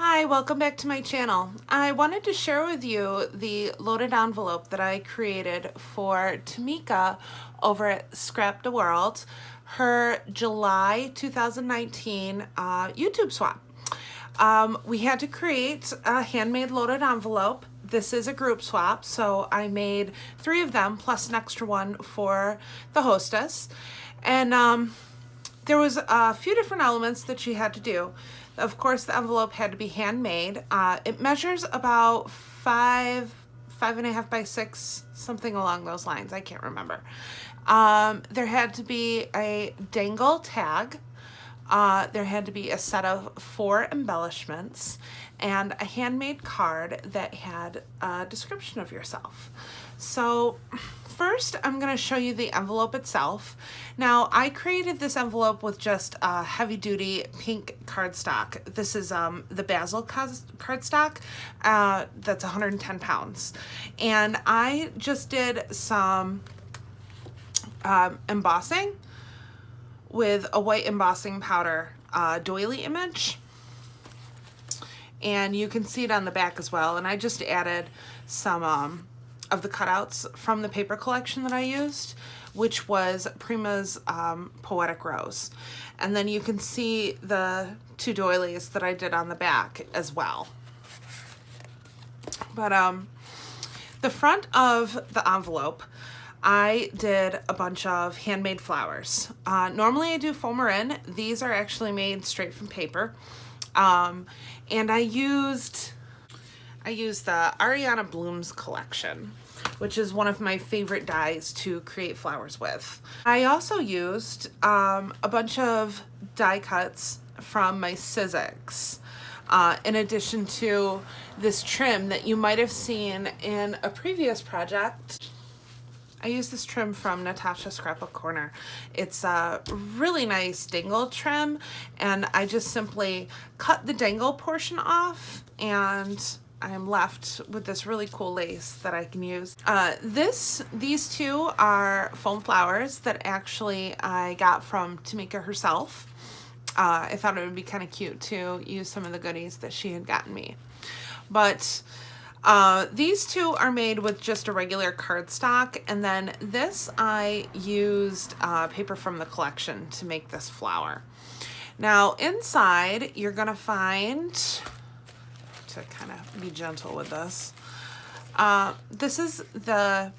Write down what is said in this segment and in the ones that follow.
Hi, welcome back to my channel. I wanted to share with you the loaded envelope that I created for Tamika over at Scrapdaworld, her July 2019 YouTube swap. We had to create a handmade loaded envelope. This is a group swap, so I made 3 of them plus an extra one for the hostess. And there was a few different elements that she had to do. Of course, the envelope had to be handmade. It measures about 5.5 by 6, something along those lines. I can't remember. There had to be a dangle tag. There had to be a set of 4 embellishments and a handmade card that had a description of yourself. So first, I'm going to show you the envelope itself. Now, I created this envelope with just heavy-duty pink cardstock. This is the Basil cardstock. That's 110 pounds. And I just did some embossing with a white embossing powder doily image. And you can see it on the back as well. And I just added some of the cutouts from the paper collection that I used, which was Prima's Poetic Rose. And then you can see the 2 doilies that I did on the back as well. But the front of the envelope, I did a bunch of handmade flowers. Normally I do foam in. These are actually made straight from paper. And I used the Ariana Blooms collection, which is one of my favorite dyes to create flowers with. I also used a bunch of die cuts from my Sizzix, in addition to this trim that you might have seen in a previous project. I use this trim from Natasha's Scrapbook Corner. It's a really nice dangle trim, and I just simply cut the dangle portion off, and I'm left with this really cool lace that I can use. These 2 are foam flowers that actually I got from Tamika herself. I thought it would be kind of cute to use some of the goodies that she had gotten me. But these 2 are made with just a regular cardstock, and then this I used paper from the collection to make this flower. Now inside you're gonna find, to kind of be gentle with this, this is the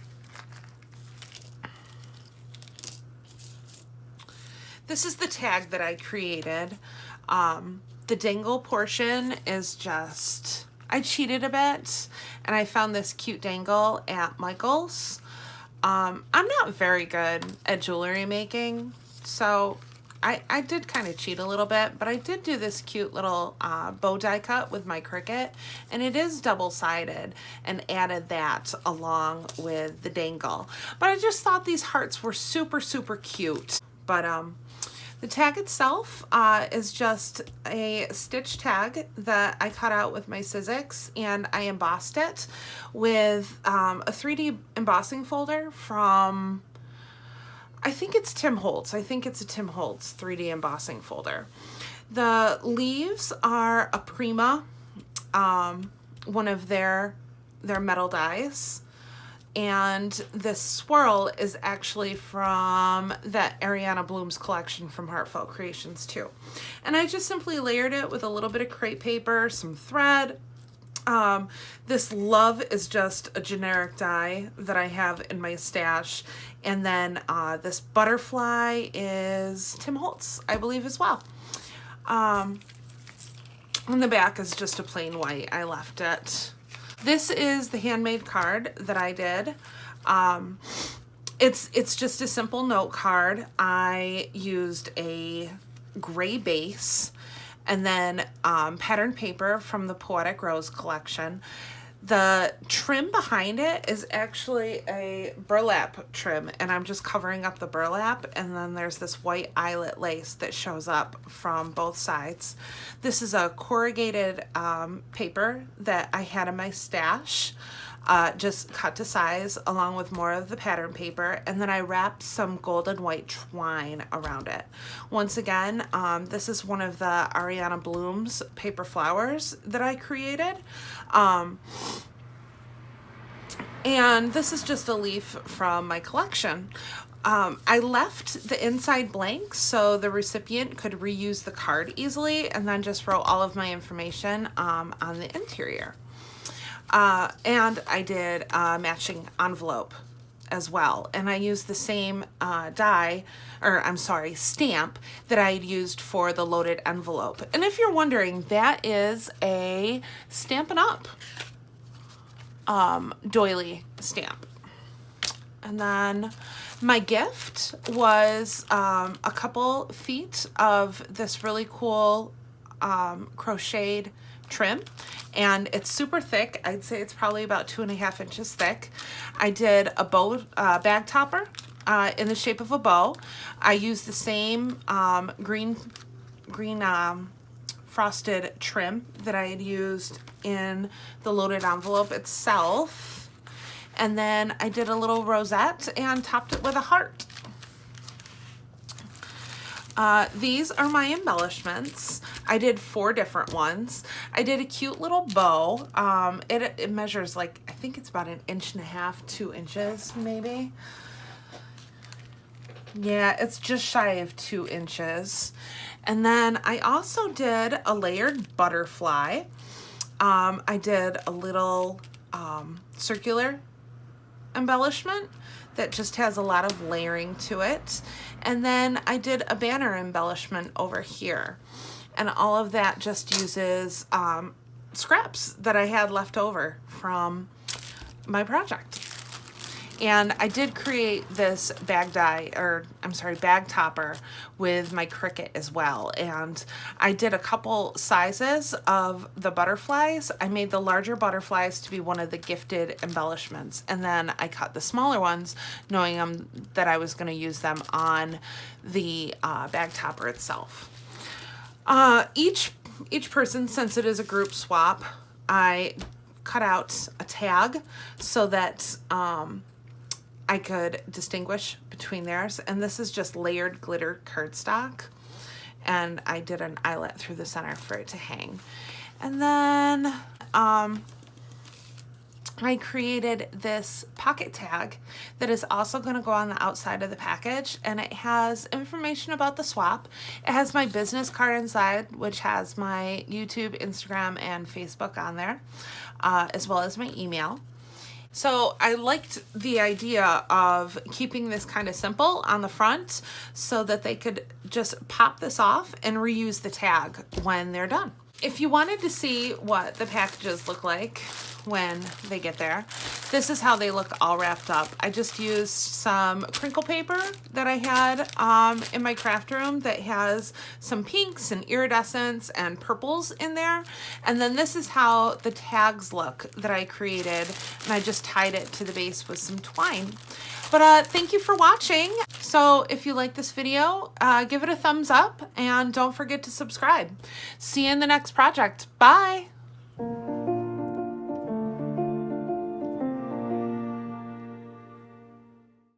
tag that I created. The dangle portion is just, I cheated a bit and I found this cute dangle at Michael's. I'm not very good at jewelry making, so I did kind of cheat a little bit, but I did do this cute little bow die cut with my Cricut, and it is double-sided, and added that along with the dangle. But I just thought these hearts were super, super cute. But the tag itself is just a stitch tag that I cut out with my Sizzix, and I embossed it with a 3D embossing folder from, I think it's Tim Holtz. I think it's a Tim Holtz 3D embossing folder. The leaves are a Prima, one of their metal dies. And this swirl is actually from that Ariana Blooms collection from Heartfelt Creations too. And I just simply layered it with a little bit of crepe paper, some thread. This Love is just a generic die that I have in my stash. And then this butterfly is Tim Holtz, I believe, as well. And the back is just a plain white. I left it. This is the handmade card that I did. It's just a simple note card. I used a gray base and then patterned paper from the Poetic Rose collection. The trim behind it is actually a burlap trim, and I'm just covering up the burlap, and then there's this white eyelet lace that shows up from both sides. This is a corrugated paper that I had in my stash. just cut to size along with more of the pattern paper, and then I wrapped some golden white twine around it. Once again, this is one of the Ariana Bloom's paper flowers that I created. And this is just a leaf from my collection. I left the inside blank so the recipient could reuse the card easily, and then just wrote all of my information on the interior. And I did a matching envelope as well, and I used the same stamp that I had used for the loaded envelope. And if you're wondering, that is a Stampin' Up! Doily stamp. And then my gift was a couple feet of this really cool crocheted trim, and it's super thick. I'd say it's probably about 2.5 inches thick. I did a bow bag topper in the shape of a bow. I used the same green frosted trim that I had used in the loaded envelope itself. And then I did a little rosette and topped it with a heart. These are my embellishments. I did 4 different ones. I did a cute little bow. It measures like, I think it's about 1.5 inches, 2 inches maybe. Yeah, it's just shy of 2 inches. And then I also did a layered butterfly. I did a little circular embellishment that just has a lot of layering to it. And then I did a banner embellishment over here. And all of that just uses scraps that I had left over from my project. And I did create this bag topper with my Cricut as well. And I did a couple sizes of the butterflies. I made the larger butterflies to be one of the gifted embellishments. And then I cut the smaller ones, knowing that I was gonna use them on the bag topper itself. Each person, since it is a group swap, I cut out a tag so that I could distinguish between theirs. And this is just layered glitter cardstock. And I did an eyelet through the center for it to hang. And then I created this pocket tag that is also going to go on the outside of the package, and it has information about the swap. It has my business card inside, which has my YouTube, Instagram, and Facebook on there, as well as my email. So I liked the idea of keeping this kind of simple on the front so that they could just pop this off and reuse the tag when they're done. If you wanted to see what the packages look like when they get there, this is how they look all wrapped up. I just used some crinkle paper that I had in my craft room that has some pinks and iridescents and purples in there. And then this is how the tags look that I created, and I just tied it to the base with some twine. But thank you for watching. So if you like this video, give it a thumbs up and don't forget to subscribe. See you in the next project. Bye.